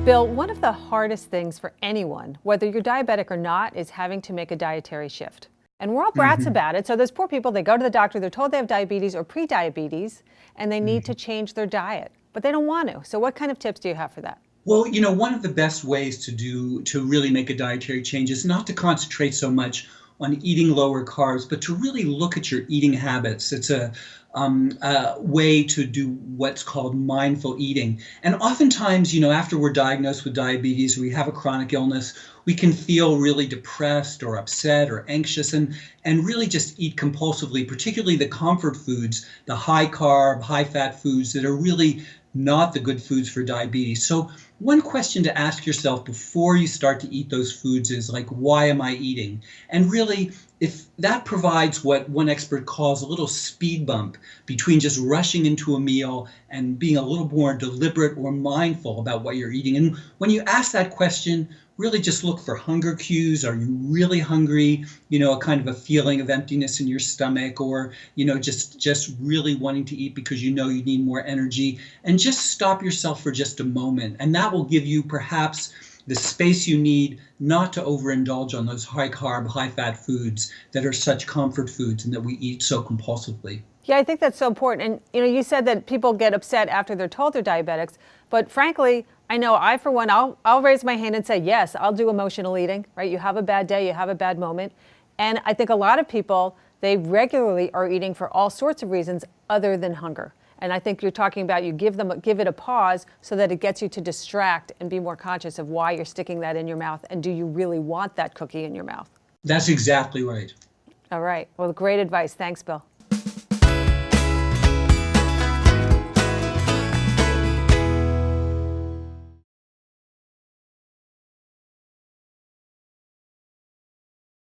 Bill, one of the hardest things for anyone, whether you're diabetic or not, is having to make a dietary shift. And we're all brats about it. So those poor people, they go to the doctor, they're told they have diabetes or pre-diabetes, and they need to change their diet, but they don't want to. So what kind of tips do you have for that? Well, one of the best ways to really make a dietary change is not to concentrate so much on eating lower carbs, but to really look at your eating habits. It's a way to do what's called mindful eating. And oftentimes, after we're diagnosed with diabetes, or we have a chronic illness, we can feel really depressed or upset or anxious and really just eat compulsively, particularly the comfort foods, the high carb, high fat foods that are really not the good foods for diabetes. So one question to ask yourself before you start to eat those foods is like, why am I eating? And really, if that provides what one expert calls a little speed bump between just rushing into a meal and being a little more deliberate or mindful about what you're eating. And when you ask that question, really just look for hunger cues. Are you really hungry? A kind of a feeling of emptiness in your stomach, or, just really wanting to eat because you need more energy. And just stop yourself for just a moment. And that will give you perhaps the space you need not to overindulge on those high carb, high fat foods that are such comfort foods and that we eat so compulsively. Yeah, I think that's so important. And you said that people get upset after they're told they're diabetics, but frankly, I know I, for one, I'll raise my hand and say, yes, I'll do emotional eating, right? You have a bad day, you have a bad moment. And I think a lot of people, they regularly are eating for all sorts of reasons other than hunger. And I think you're talking about you give it a pause so that it gets you to distract and be more conscious of why you're sticking that in your mouth, and do you really want that cookie in your mouth? That's exactly right. All right. Well, great advice. Thanks, Bill.